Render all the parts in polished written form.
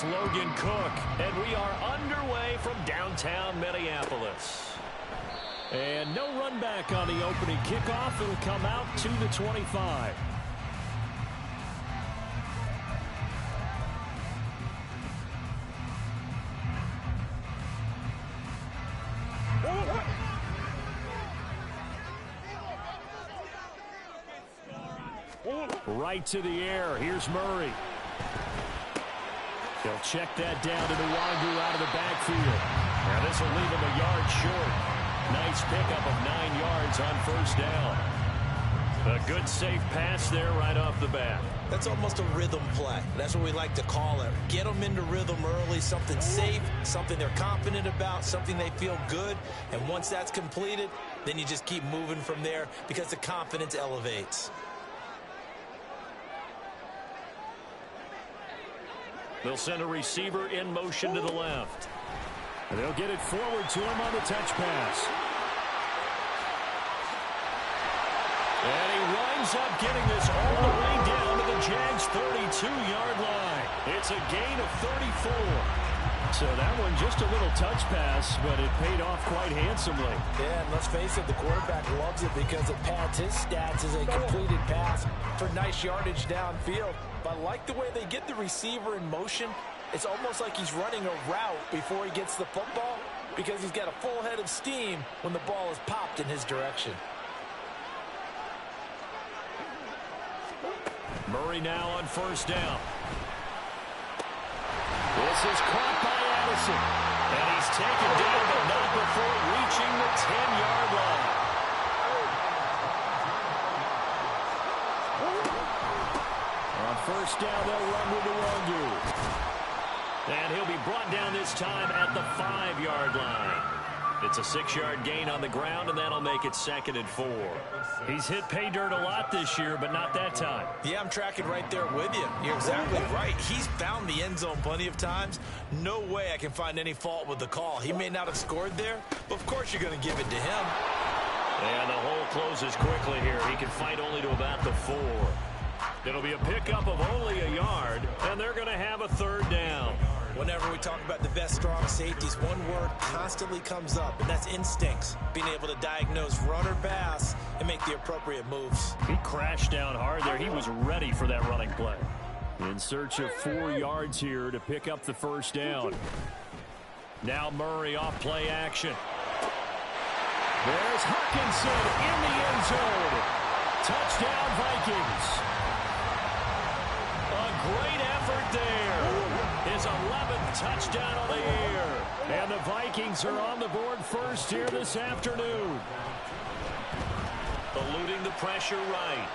Logan Cook, and we are underway from downtown Minneapolis. And no run back on the opening kickoff. It'll come out to the 25. Right to the air. Here's Murray. They'll check that down to Nwangu out of the backfield. Now this will leave him a yard short. Nice pickup of 9 yards on first down. A good safe pass there right off the bat. That's almost a rhythm play. That's what we like to call it. Get them into rhythm early, something safe, something they're confident about, something they feel good. And once that's completed, then you just keep moving from there because the confidence elevates. They'll send a receiver in motion to the left. And they'll get it forward to him on the touch pass. And he winds up getting this all the way down to the Jags' 32-yard line. It's a gain of 34. So that one just a little touch pass, but it paid off quite handsomely. Yeah, and let's face it, the quarterback loves it because it pads his stats as a completed pass for nice yardage downfield. But I like the way they get the receiver in motion. It's almost like he's running a route before he gets the football because he's got a full head of steam when the ball is popped in his direction. Murray now on first down. This is caught by Addison. And he's taken down, but not before reaching the 10-yard line. On first down, they'll run with Nwangu. And he'll be brought down this time at the 5-yard line. It's a 6-yard gain on the ground, and that'll make it 2nd and 4. He's hit pay dirt a lot this year, but not that time. Yeah, I'm tracking right there with you. You're exactly right. He's found the end zone plenty of times. No way I can find any fault with the call. He may not have scored there, but of course you're going to give it to him. And the hole closes quickly here. He can fight only to about the 4. It'll be a pickup of only a yard, and they're going to have a 3rd down. Whenever we talk about the best strong safeties, one word constantly comes up, and that's instincts. Being able to diagnose run or pass and make the appropriate moves. He crashed down hard there. He was ready for that running play. In search of 4 yards here to pick up the first down. Now Murray off play action. There's Hutchinson in the end zone. Touchdown Vikings. A great effort there. His 11th touchdown of the year. And the Vikings are on the board first here this afternoon. Eluding the pressure right.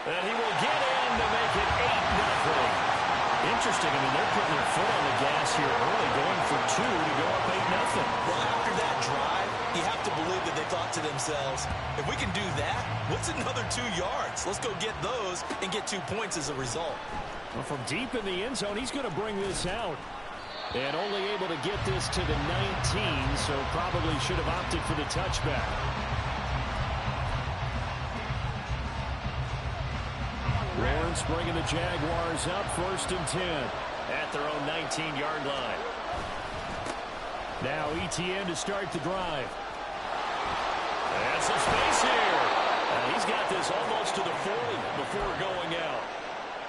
And he will get in to make it 8-0. Interesting. I mean, they're putting their foot on the gas here early, going for 2 to go up 8-0. Well, after that drive, you have to believe that they thought to themselves, if we can do that, what's another 2 yards? Let's go get those and get 2 points as a result. Well, from deep in the end zone, he's going to bring this out. And only able to get this to the 19, so probably should have opted for the touchback. Lawrence bringing the Jaguars up 1st and 10 at their own 19-yard line. Now Etienne to start the drive. That's some space here. And he's got this almost to the 40 before going out.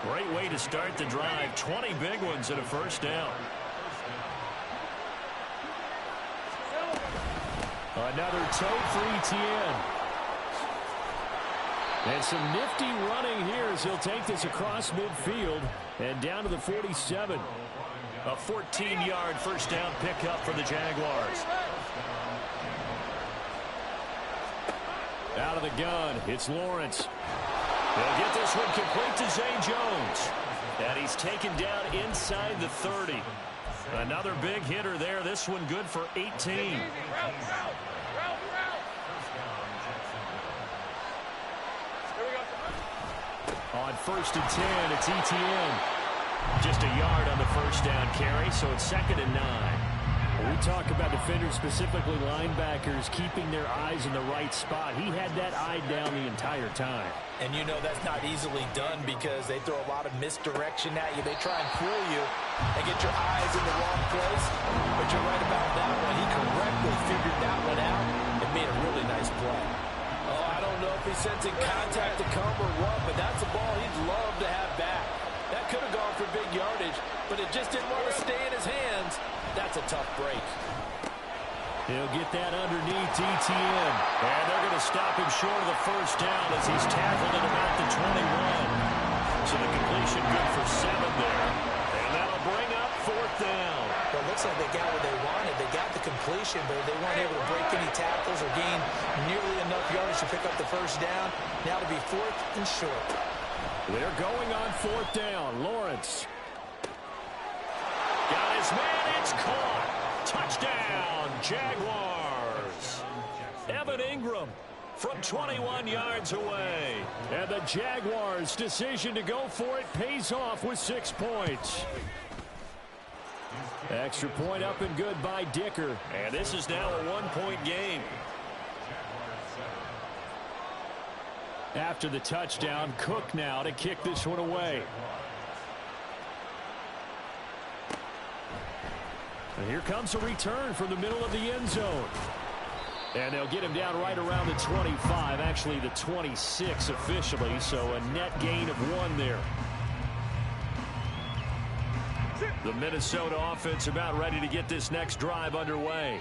Great way to start the drive. 20 big ones and a first down. Another tote for Etienne. And some nifty running here as he'll take this across midfield and down to the 47. A 14-yard first down pickup for the Jaguars. Out of the gun, it's Lawrence. They'll get this one complete to Zay Jones. And he's taken down inside the 30. Another big hitter there. This one good for 18. On 1st and 10, it's Etienne. Just a yard on the first down carry, so it's 2nd and 9. We talk about defenders, specifically linebackers, keeping their eyes in the right spot. He had that eye down the entire time. And you know that's not easily done because they throw a lot of misdirection at you. They try and fool you and get your eyes in the wrong place. But you're right about that one. He correctly figured that one out and made a really nice play. Oh, I don't know if he's sensing contact to come or what, but that's a ball he'd love to have back. That could have gone for big yardage, but it just didn't want to stay in his hands. That's a tough break. He'll get that underneath ETN. And they're going to stop him short of the first down as he's tackled at about the 21. So the completion good for 7 there. And that'll bring up 4th down. Well, it looks like they got what they wanted. They got the completion, but they weren't able to break any tackles or gain nearly enough yards to pick up the first down. Now to be 4th and short. They're going on 4th down. Lawrence. Got his man. It's caught. Touchdown, Jaguars. Evan Ingram from 21 yards away. And the Jaguars' decision to go for it pays off with 6 points. Extra point up and good by Dicker. And this is now a 1-point game. After the touchdown, Cook now to kick this one away. And here comes a return from the middle of the end zone. And they'll get him down right around the 25, actually the 26 officially, so a net gain of 1 there. The Minnesota offense about ready to get this next drive underway.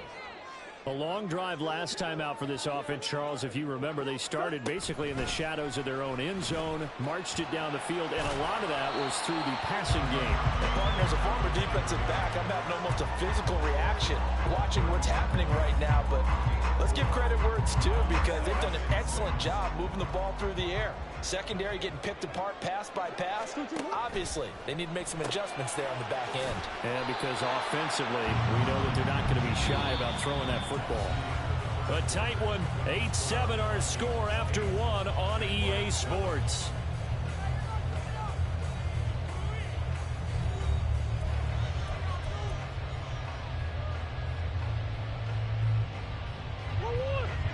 A long drive last time out for this offense, Charles. If you remember, they started basically in the shadows of their own end zone, marched it down the field, and a lot of that was through the passing game. And partner, as a former defensive back, I'm having almost a physical reaction watching what's happening right now. But let's give credit where it's due because they've done an excellent job moving the ball through the air. Secondary getting picked apart pass by pass. Obviously, they need to make some adjustments there on the back end. And because offensively, we know that they're not going to be shy about throwing that football. A tight one. 8-7 our score after 1 on EA Sports.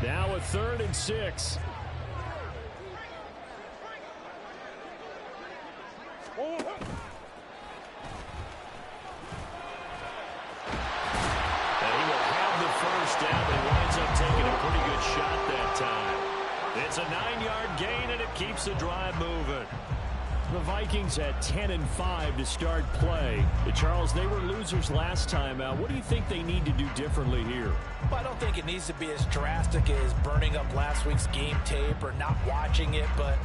Now a 3rd and 6. It's a 9-yard gain, and it keeps the drive moving. The Vikings at 10-5 to start play. Charles, they were losers last time out. What do you think they need to do differently here? Well, I don't think it needs to be as drastic as burning up last week's game tape or not watching it, but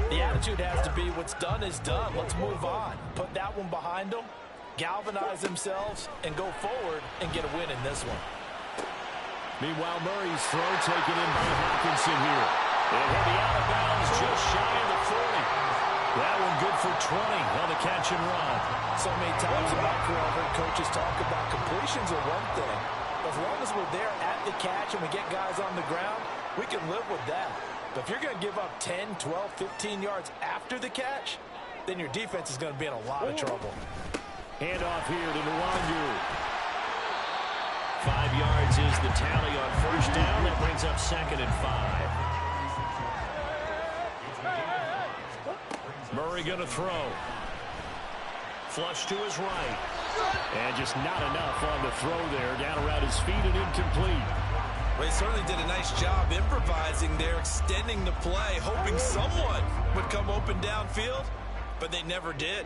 the attitude has to be what's done is done. Let's move on. Put that one behind them, galvanize themselves, and go forward and get a win in this one. Meanwhile, Murray's throw taken in by Hawkinson here. And he'll be out of bounds just shy of the 40. That one good for 20 on the catch and run. So many times in my career, I've heard coaches talk about completions are one thing. As long as we're there at the catch and we get guys on the ground, we can live with that. But if you're going to give up 10, 12, 15 yards after the catch, then your defense is going to be in a lot of trouble. Handoff here to Nwangu. 5 yards is the tally on first down. That brings up 2nd and 5. Murray going to throw. Flush to his right. And just not enough on the throw there. Down around his feet and incomplete. Well, he certainly did a nice job improvising there, extending the play, hoping someone would come open downfield, but they never did.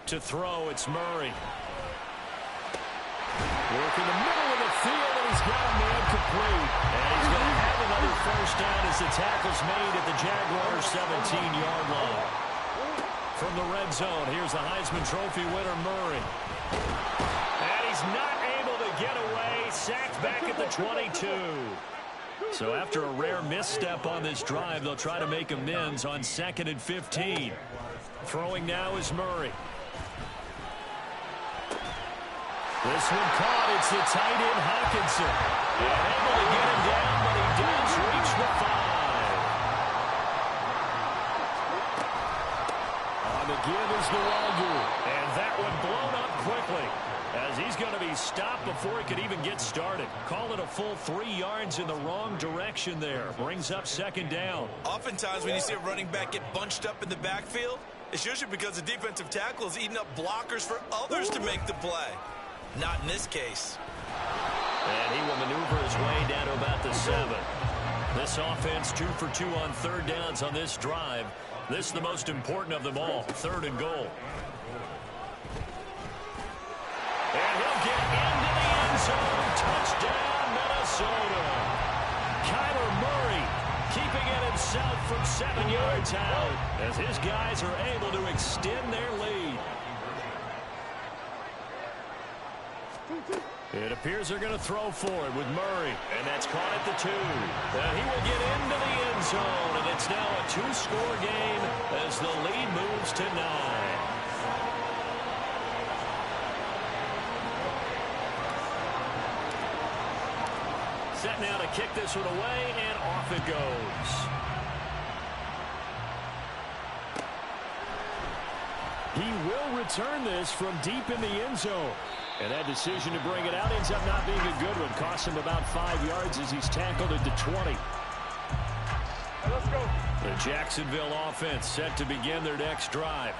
To throw, it's Murray. Work in the middle of the field, and he's got a man complete. And he's going to have another first down as the tackle's made at the Jaguars' 17-yard line. From the red zone, here's the Heisman Trophy winner, Murray. And he's not able to get away. Sacked back at the 22. So after a rare misstep on this drive, they'll try to make amends on 2nd and 15. Throwing now is Murray. This one caught. It's the tight end, Hawkinson. And able to get him down, but he does reach the 5. On the give is the longer. And that one blown up quickly, as he's going to be stopped before he could even get started. Call it a full 3 yards in the wrong direction there. Brings up second down. Oftentimes when you see a running back get bunched up in the backfield, it's usually because the defensive tackle is eating up blockers for others to make the play. Not in this case. And he will maneuver his way down to about the 7. This offense 2 for 2 on third downs on this drive. This is the most important of them all, 3rd and goal. And he'll get into the end zone. Touchdown, Minnesota. Kyler Murray keeping it himself from 7 yards out as his guys are able to extend their lead. It appears they're going to throw for it with Murray, and that's caught at the 2. And he will get into the end zone, and it's now a 2-score game as the lead moves to 9. Set now to kick this one away, and off it goes. He will return this from deep in the end zone. And that decision to bring it out ends up not being a good one. Costs him about 5 yards as he's tackled at the 20. Let's go. The Jacksonville offense set to begin their next drive.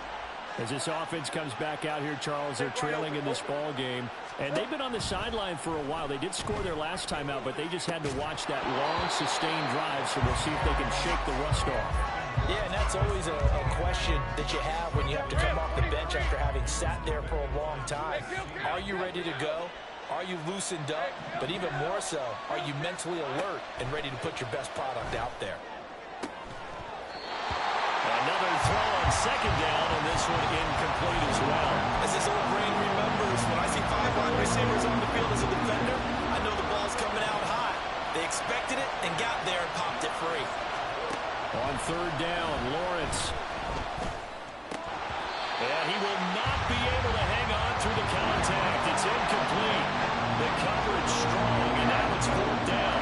As this offense comes back out here, Charles, they're trailing in this ball game. And they've been on the sideline for a while. They did score their last time out, but they just had to watch that long, sustained drive, so we'll see if they can shake the rust off. Yeah, and that's always a question that you have when you have to come off the bench after having sat there for a long time. Are you ready to go? Are you loosened up? But even more so, are you mentally alert and ready to put your best product out there? Another throw on second down, and this one incomplete as well. As this old brain remembers, when I see 5 wide receivers on the field as a defender, I know the ball's coming out high. They expected it and got there and popped it free. On third down, Lawrence. And he will not be able to hang on through the contact. It's incomplete. The coverage strong, and now it's 4th down.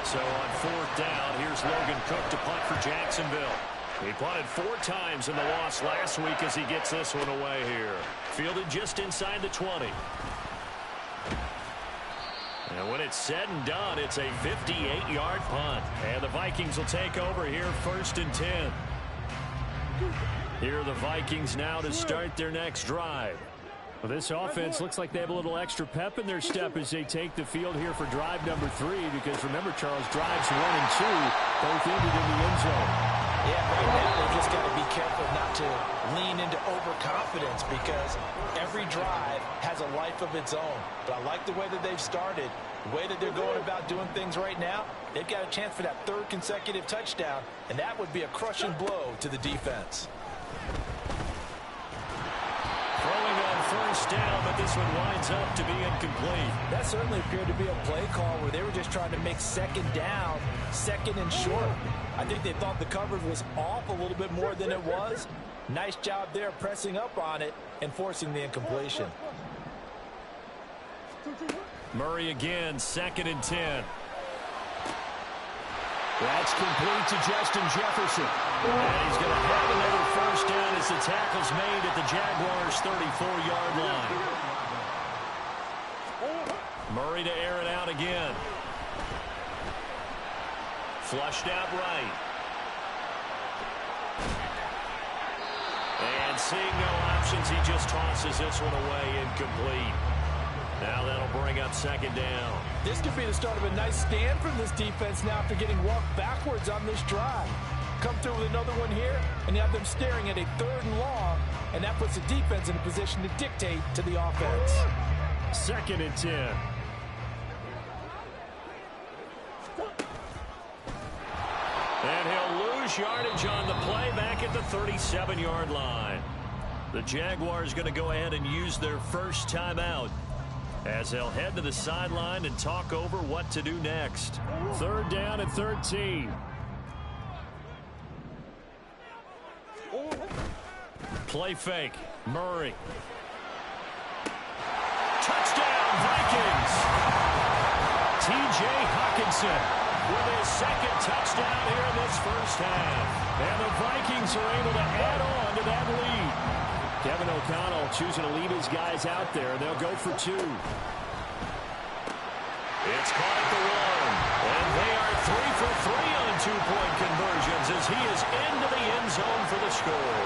So on 4th down, here's Logan Cook to punt for Jacksonville. He punted 4 times in the loss last week as he gets this one away here. Fielded just inside the 20. And when it's said and done, it's a 58-yard punt. And the Vikings will take over here 1st and 10. Here are the Vikings now to start their next drive. Well, this offense looks like they have a little extra pep in their step as they take the field here for drive number 3. Because remember, Charles, drives 1 and 2 both ended in the end zone. Yeah, right now they've just got to be careful not to lean into overconfidence because every drive has a life of its own. But I like the way that they've started, the way that they're going about doing things right now. They've got a chance for that 3rd consecutive touchdown, and that would be a crushing blow to the defense. Throwing on 1st down, but this one winds up to be incomplete. That certainly appeared to be a play call where they were just trying to make 2nd down, 2nd and short. I think they thought the coverage was off a little bit more than it was. Nice job there pressing up on it and forcing the incompletion. Murray again, 2nd and 10. That's complete to Justin Jefferson. And he's going to have another 1st down as the tackle's made at the Jaguars' 34-yard line. Murray to air it out again. Flushed out right. And seeing no options, he just tosses this one away, incomplete. Now that'll bring up 2nd down. This could be the start of a nice stand from this defense now after getting walked backwards on this drive. Come through with another one here, and you have them staring at a 3rd and long, and that puts the defense in a position to dictate to the offense. 2nd and 10. And he'll lose yardage on the play back at the 37-yard line. The Jaguars going to go ahead and use their first timeout as they'll head to the sideline and talk over what to do next. 3rd down and 13. Play fake. Murray. Touchdown, Vikings. T.J. Hockenson with his second touchdown here in this first half. And the Vikings are able to add on to that lead. Kevin O'Connell choosing to leave his guys out there, and they'll go for 2. It's caught at the 1. And they are 3 for 3 on 2-point conversions as he is into the end zone for the score.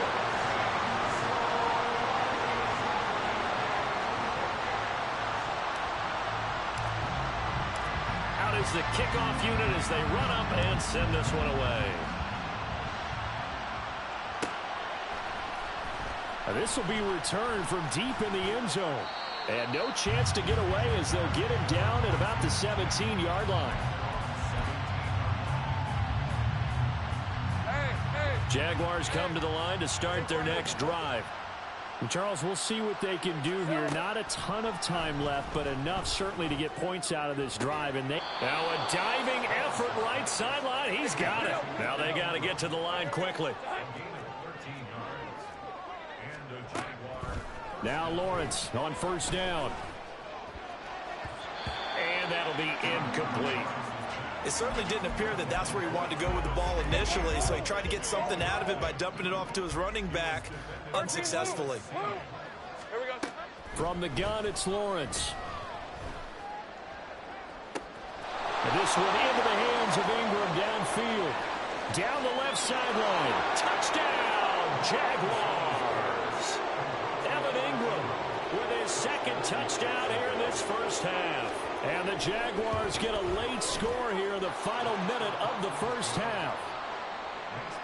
Out is the kickoff unit as they run up and send this one away. This will be returned from deep in the end zone. And no chance to get away as they'll get him down at about the 17-yard line. Jaguars come to the line to start their next drive. And Charles, we'll see what they can do here. Not a ton of time left, but enough certainly to get points out of this drive. And now a diving effort right sideline. He's got it. Now they got to get to the line quickly. Now Lawrence on first down. And that'll be incomplete. It certainly didn't appear that that's where he wanted to go with the ball initially, so he tried to get something out of it by dumping it off to his running back unsuccessfully. From the gun, it's Lawrence. And this one into the hands of Ingram downfield. Down the left sideline. Touchdown, Jaguars. Evan Ingram with his second touchdown here in this first half. And the Jaguars get a late score here in the final minute of the first half.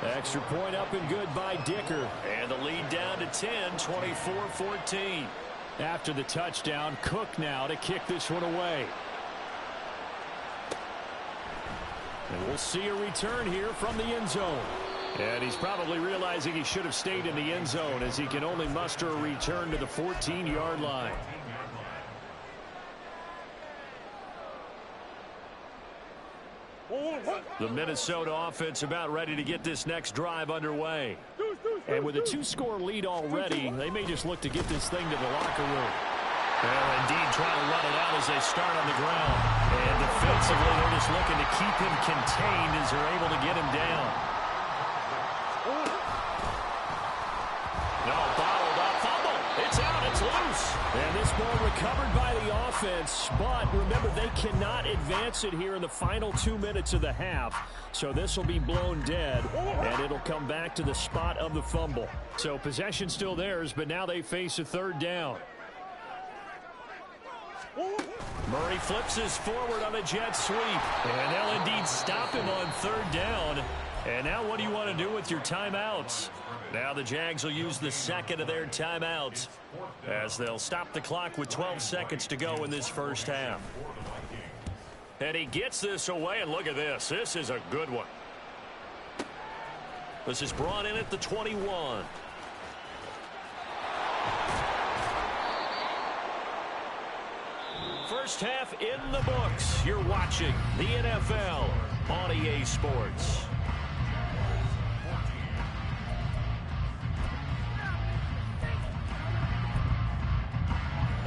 Extra point up and good by Dicker. And the lead down to 10, 24-14. After the touchdown, Cook now to kick this one away. And we'll see a return here from the end zone. And he's probably realizing he should have stayed in the end zone as he can only muster a return to the 14-yard line. The Minnesota offense about ready to get this next drive underway. And with a 2-score lead already, they may just look to get this thing to the locker room. Well, indeed, trying to run it out as they start on the ground. And defensively, they're just looking to keep him contained as they're able to get him down. No, bottled up, fumble. It's out, it's loose. And this ball recovered by the offense, but remember, they cannot advance it here in the final 2 minutes of the half. So this will be blown dead, and it'll come back to the spot of the fumble. So possession still theirs, but now they face a third down. Murray flips his forward on a jet sweep, and they'll indeed stop him on third down. And now what do you want to do with your timeouts? Now the Jags will use the second of their timeouts as they'll stop the clock with 12 seconds to go in this first half. And he gets this away, and look at this. This is a good one. This is brought in at the 21. First half in the books. You're watching the NFL on EA Sports.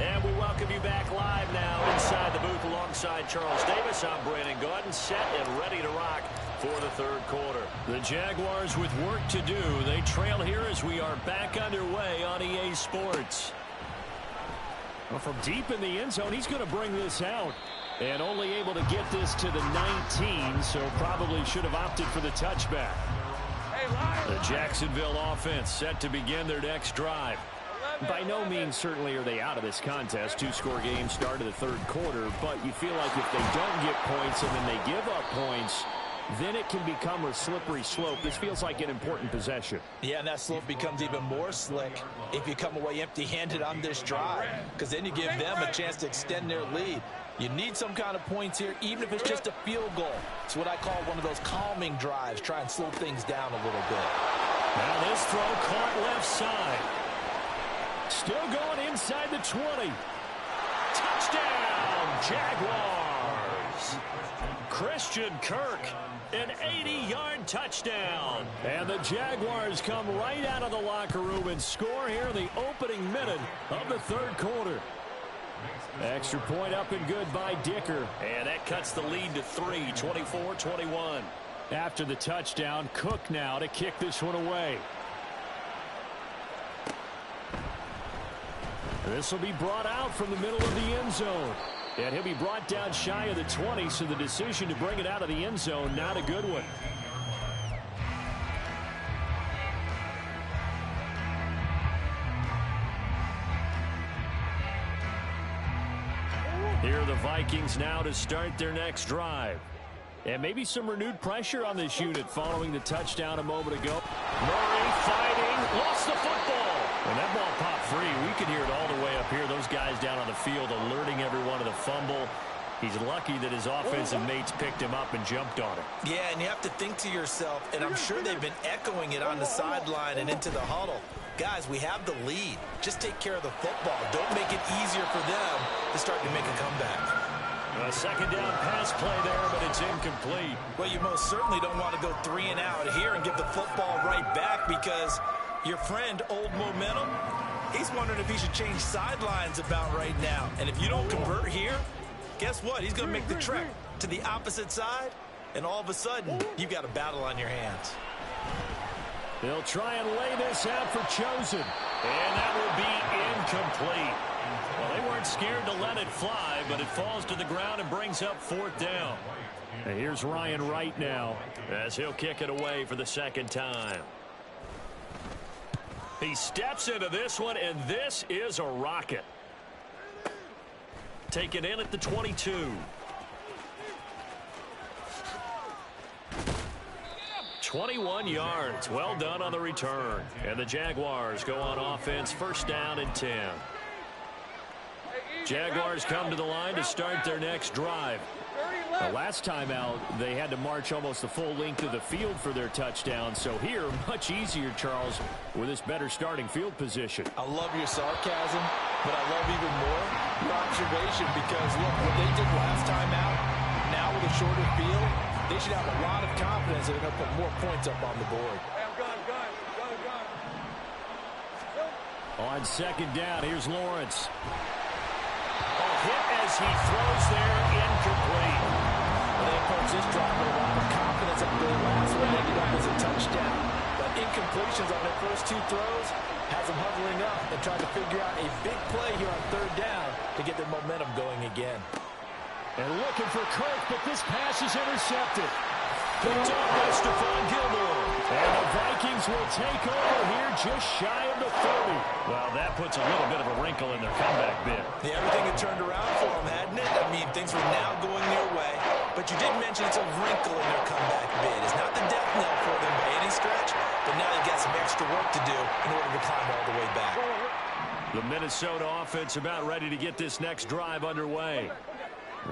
And we welcome you back live now inside the booth alongside Charles Davis. I'm Brandon Gaudin, set and ready to rock for the third quarter. The Jaguars with work to do. They trail here as we are back underway on EA Sports. Well, from deep in the end zone, he's going to bring this out. And only able to get this to the 19, so probably should have opted for the touchback. The Jacksonville offense set to begin their next drive. By no means certainly are they out of this contest. 2-score game start of the third quarter, but you feel like if they don't get points and then they give up points, then it can become a slippery slope. This feels like an important possession. Yeah, and that slope becomes even more slick if you come away empty-handed on this drive, because then you give them a chance to extend their lead. You need some kind of points here, even if it's just a field goal. It's what I call one of those calming drives. Try and slow things down a little bit. Now this throw caught left side. Still going inside the 20. Touchdown, Jaguars. Christian Kirk, an 80-yard touchdown. And the Jaguars come right out of the locker room and score here in the opening minute of the third quarter. Extra point up and good by Dicker. And that cuts the lead to 3, 24-21. After the touchdown, Cook now to kick this one away. This will be brought out from the middle of the end zone. And he'll be brought down shy of the 20, so the decision to bring it out of the end zone, not a good one. Here are the Vikings now to start their next drive. And maybe some renewed pressure on this unit following the touchdown a moment ago. Murray fighting, lost the football. And that ball popped free. We could hear it all the way up here. Those guys down on the field alerting everyone of the fumble. He's lucky that his offensive mates picked him up and jumped on it. Yeah, and you have to think to yourself, and I'm sure they've been echoing it on the sideline and into the huddle. Guys, we have the lead. Just take care of the football. Don't make it easier for them to start to make a comeback. A second down pass play there, but it's incomplete. Well, you most certainly don't want to go 3 and out here and give the football right back, because your friend, Old Momentum, he's wondering if he should change sidelines about right now. And if you don't convert here, guess what? He's going to make the trek to the opposite side, and all of a sudden, you've got a battle on your hands. They'll try and lay this out for Chosen. And that will be incomplete. Well, they weren't scared to let it fly, but it falls to the ground and brings up 4th down. And here's Ryan Wright now as he'll kick it away for the second time. He steps into this one, and this is a rocket. Taken in at the 22. 21 yards. Well done on the return. And the Jaguars go on offense, first down and 10. Jaguars come to the line to start their next drive. The last time out, they had to march almost the full length of the field for their touchdown. So here, much easier, Charles, with this better starting field position. I love your sarcasm, but I love even more your observation, because, look, what they did last time out, now with a shorter field, they should have a lot of confidence that they're going to put more points up on the board. On second down, here's Lawrence. Hit as he throws there, incomplete. Well, they approach this drive with a lot of confidence after the last one ended up as a touchdown. But incompletions on their first 2 throws has them huddling up and trying to figure out a big play here on 3rd down to get their momentum going again. And looking for Kirk, but this pass is intercepted. Picked up by Stephon Gilmore. And the Vikings will take over here just shy of the 30. Well, that puts a little bit of a wrinkle in their comeback bid. Yeah, everything had turned around for them, hadn't it? I mean, things were now going their way. But you did mention it's a wrinkle in their comeback bid. It's not the death knell for them by any stretch, but now they've got some extra work to do in order to climb all the way back. The Minnesota offense about ready to get this next drive underway.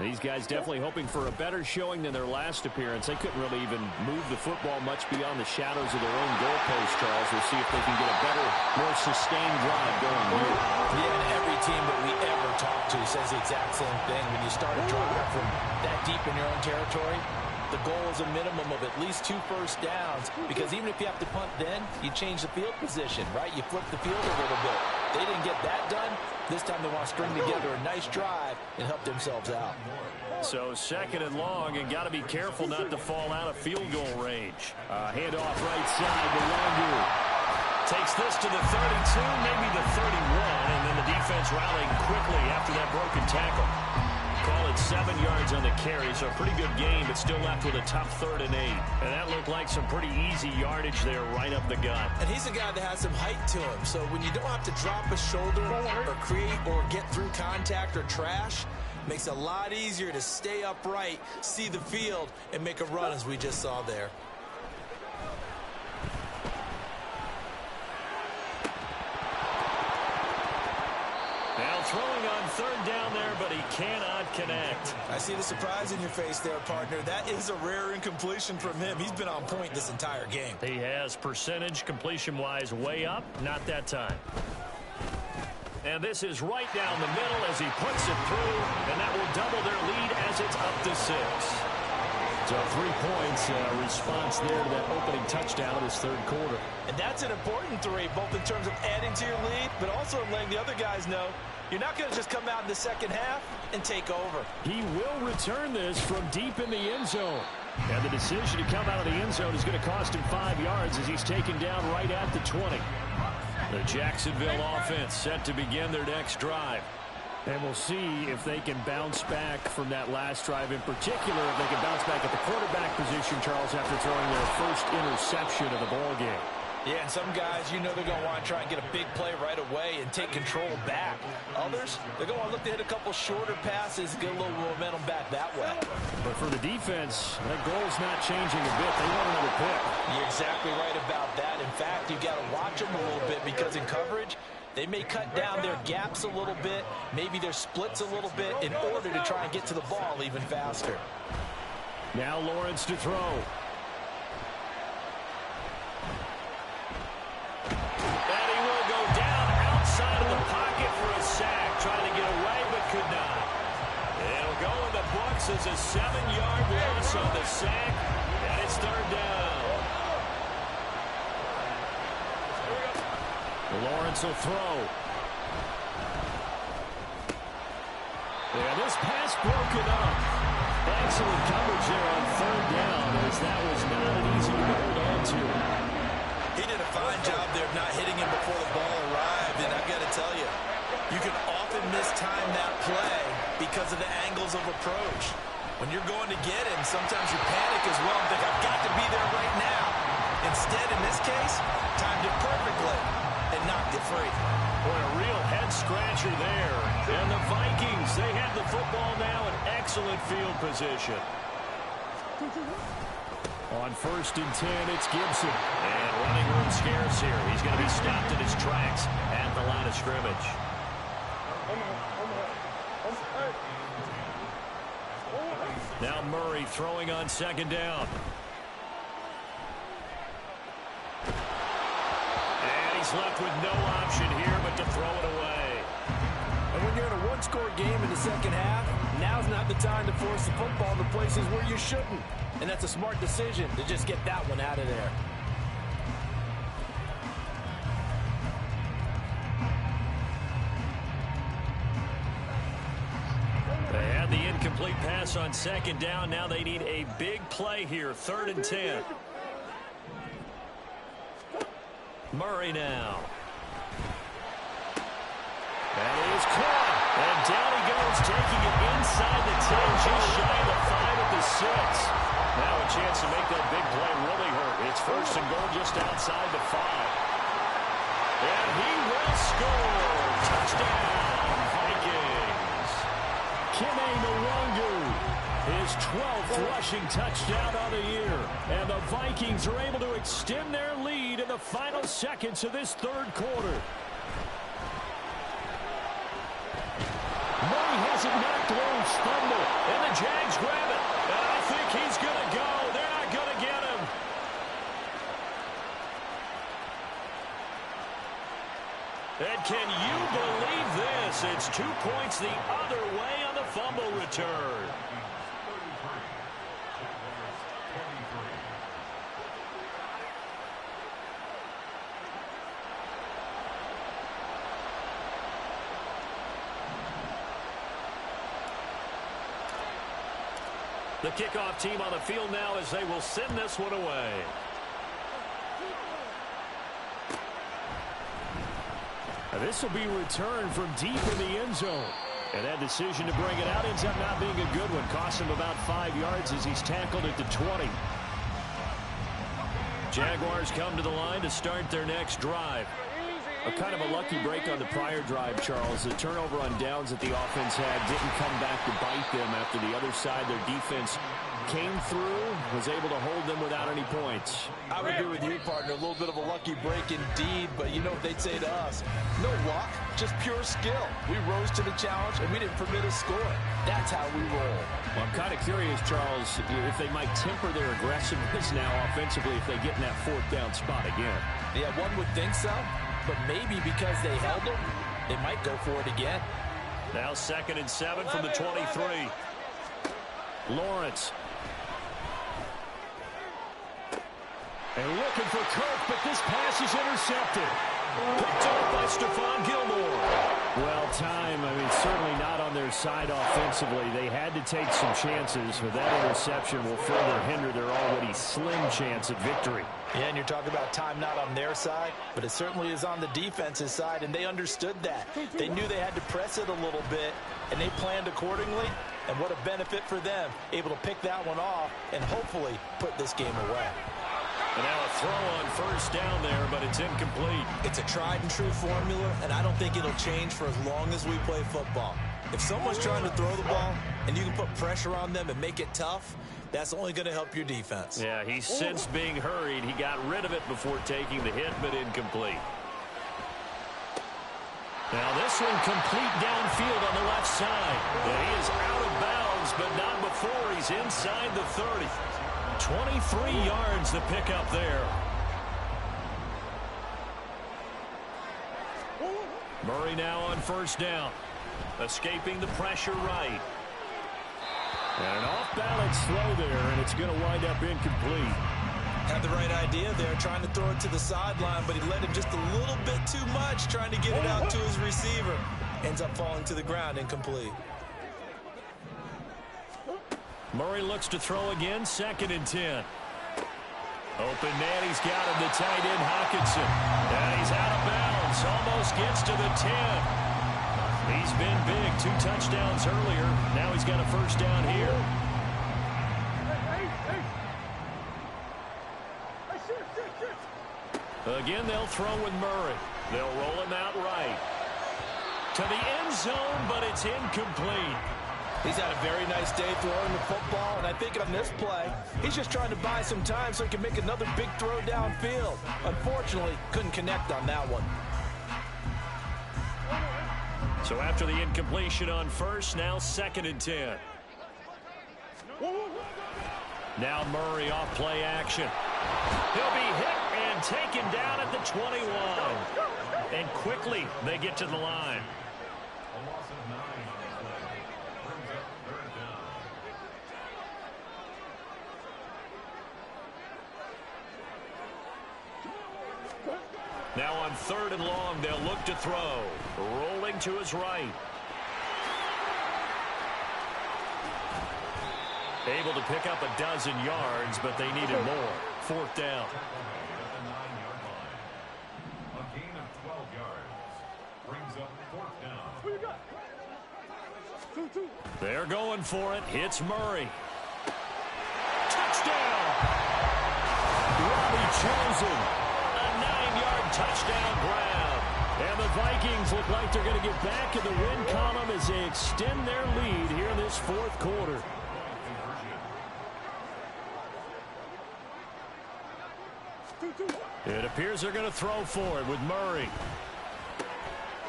These guys definitely hoping for a better showing than their last appearance. They couldn't really even move the football much beyond the shadows of their own goalpost, Charles. We'll see if they can get a better, more sustained drive going here. Yeah, and every team that we ever talk to says the exact same thing. When you start a drive from that deep in your own territory, the goal is a minimum of at least 2 first downs, because even if you have to punt then, you change the field position, right? You flip the field a little bit. They didn't get that done. This time they want to string together a nice drive and help themselves out. So 2nd and long, and got to be careful not to fall out of field goal range. Handoff right side to Longu. Takes this to the 32, maybe the 31, and then the defense rallying quickly after that broken tackle. Call it 7 yards on the carry, so a pretty good game, but still left with a tough 3rd and 8. And that looked like some pretty easy yardage there right up the gut. And he's a guy that has some height to him, so when you don't have to drop a shoulder or create or get through contact or trash, makes it a lot easier to stay upright, see the field, and make a run as we just saw there. Now throwing on 3rd down there, but he cannot connect. I see the surprise in your face there, partner. That is a rare incompletion from him. He's been on point this entire game. He has percentage completion-wise way up, not that time. And this is right down the middle as he puts it through, and that will double their lead as it's up to 6. So 3 points response there to that opening touchdown of this 3rd quarter. And that's an important 3, both in terms of adding to your lead, but also letting the other guys know You're not going to just come out in the second half and take over. He will return this from deep in the end zone. And the decision to come out of the end zone is going to cost him 5 yards as he's taken down right at the 20. The Jacksonville offense set to begin their next drive. And we'll see if they can bounce back from that last drive, in particular if they can bounce back at the quarterback position, Charles, after throwing their first interception of the ballgame. Yeah, and some guys, you know they're going to want to try and get a big play right away and take control back. Others, they're going to look to hit a couple shorter passes, get a little momentum back that way. But for the defense, that goal's not changing a bit. They want another pick. You're exactly right about that. In fact, you've got to watch them a little bit because in coverage, they may cut down their gaps a little bit, maybe their splits a little bit in order to try and get to the ball even faster. Now Lawrence to throw. And he will go down outside of the pocket for a sack. Trying to get away, but could not. It'll go in the books as a 7-yard loss on the sack, and it's third down. Lawrence will throw. And this pass broken up. Excellent coverage there on third down, as that was not an easy one to hold on to. He did a fine job there of not hitting him before the ball arrived, and I've got to tell you, you can often mistime that play because of the angles of approach. When you're going to get him, sometimes you panic as well and think, I've got to be there right now. Instead, in this case, timed it perfectly and knocked it free. Boy, a real head-scratcher there. And the Vikings, they have the football now in excellent field position. On 1st and 10, it's Gibson. And running room scarce here. He's going to be stopped in his tracks at the line of scrimmage. Now Murray throwing on 2nd down. And he's left with no option here but to throw it away. And when you're in a one-score game in the second half, now's not the time to force the football in the places where you shouldn't. And that's a smart decision to just get that one out of there. They had the incomplete pass on 2nd down. Now they need a big play here. 3rd and 10. Murray now. That is caught. And down he goes, taking it inside the 10, just shy of the 5 at the 6. Now a chance to make that big play really hurt. It's 1st and goal just outside the 5. And he will score. Touchdown, Vikings. Kene Nwangwu, his 12th rushing touchdown of the year. And the Vikings are able to extend their lead in the final seconds of this 3rd quarter. Murray has it knocked loose, fumble, and the Jags grab it. And I think he's going to go. They're not going to get him. And can you believe this? It's 2 points the other way on the fumble return. The kickoff team on the field now as they will send this one away. And this will be returned from deep in the end zone. And that decision to bring it out ends up not being a good one. Cost him about 5 yards as he's tackled at the 20. Jaguars come to the line to start their next drive. A kind of a lucky break on the prior drive, Charles. The turnover on downs that the offense had didn't come back to bite them after the other side. Their defense came through, was able to hold them without any points. I would agree with you, partner. A little bit of a lucky break indeed, but you know what they'd say to us. No luck, just pure skill. We rose to the challenge, and we didn't permit a score. That's how we roll. Well, I'm kind of curious, Charles, if they might temper their aggressiveness now offensively if they get in that 4th down spot again. Yeah, one would think so. But maybe because they held them, they might go for it again. Now 2nd and 7 from the 23. Lawrence. And looking for Kirk, but this pass is intercepted. Picked up by Stephon Gilmore. Well, time their side offensively. They had to take some chances, but that interception will further hinder their already slim chance at victory. Yeah, and you're talking about time not on their side, but it certainly is on the defense's side, and they understood that. They knew they had to press it a little bit, and they planned accordingly, and what a benefit for them, able to pick that one off and hopefully put this game away. And now a throw on first down there, but it's incomplete. It's a tried-and-true formula, and I don't think it'll change for as long as we play football. If someone's trying to throw the ball and you can put pressure on them and make it tough, that's only going to help your defense. Yeah, he sensed being hurried. He got rid of it before taking the hit, but incomplete. Now this one complete downfield on the left side. And he is out of bounds, but not before he's inside the 30. 23 yards to pick up there. Murray now on first down. Escaping the pressure right. And an off-balance throw there, and it's going to wind up incomplete. Had the right idea there, trying to throw it to the sideline, but he let him just a little bit too much, trying to get it out to his receiver. Ends up falling to the ground, incomplete. Murray looks to throw again, 2nd and 10. Open man, he's got him, the tight end Hockenson. And he's out of bounds, almost gets to the 10. He's been big, 2 touchdowns earlier. Now he's got a first down here. Again, they'll throw with Murray. They'll roll him out right. To the end zone, but it's incomplete. He's had a very nice day throwing the football, and I think on this play, he's just trying to buy some time so he can make another big throw downfield. Unfortunately, couldn't connect on that one. So after the incompletion on first, now 2nd and 10. Now Murray off play action. He'll be hit and taken down at the 21. And quickly they get to the line. Now on 3rd and long, they'll look to throw. Rolling to his right. Able to pick up a dozen yards, but they needed more. 4th down. A gain of 12 yards brings up 4th down. They're going for it. Hits Murray. Touchdown! Robbie Chosen. A 9-yard touchdown grab. And the Vikings look like they're going to get back in the win column as they extend their lead here in this 4th quarter. It appears they're going to throw for it with Murray.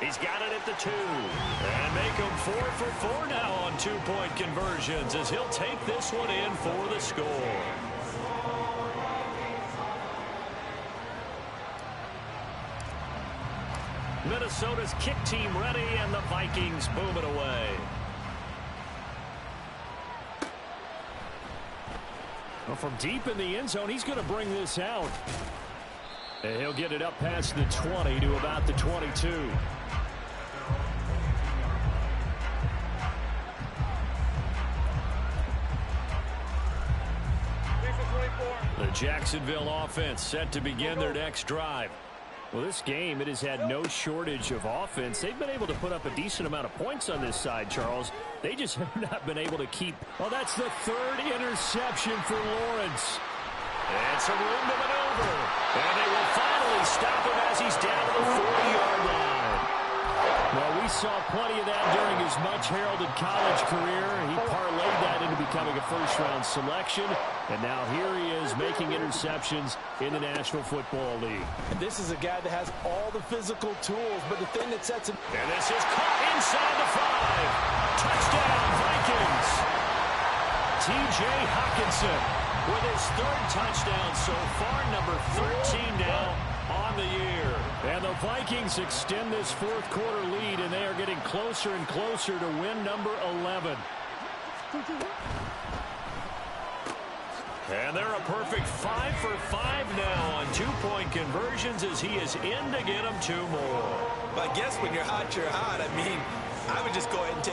He's got it at the 2. And make him 4 for 4 now on 2-point conversions as he'll take this one in for the score. Minnesota's kick team ready, and the Vikings boom it away. Well, from deep in the end zone, he's going to bring this out. And he'll get it up past the 20 to about the 22. The Jacksonville offense set to begin their next drive. Well, this game, it has had no shortage of offense. They've been able to put up a decent amount of points on this side, Charles. They just have not been able to keep. Oh, that's the 3rd interception for Lawrence. And some room to maneuver. And they will finally stop him as he's down to the 40-yard line. Well, we saw plenty of that during his much-heralded college career. He parlayed that into becoming a first-round selection. And now here he is making interceptions in the National Football League. And this is a guy that has all the physical tools, but the thing that sets him... And this is caught inside the 5. Touchdown, Vikings. T.J. Hockenson with his 3rd touchdown so far, number 13 now on the year. And the Vikings extend this 4th quarter lead, and they are getting closer and closer to win number 11. And they're a perfect 5 for 5 now on 2-point conversions as he is in to get them 2 more. But I guess when you're hot, I mean, I would just go ahead and take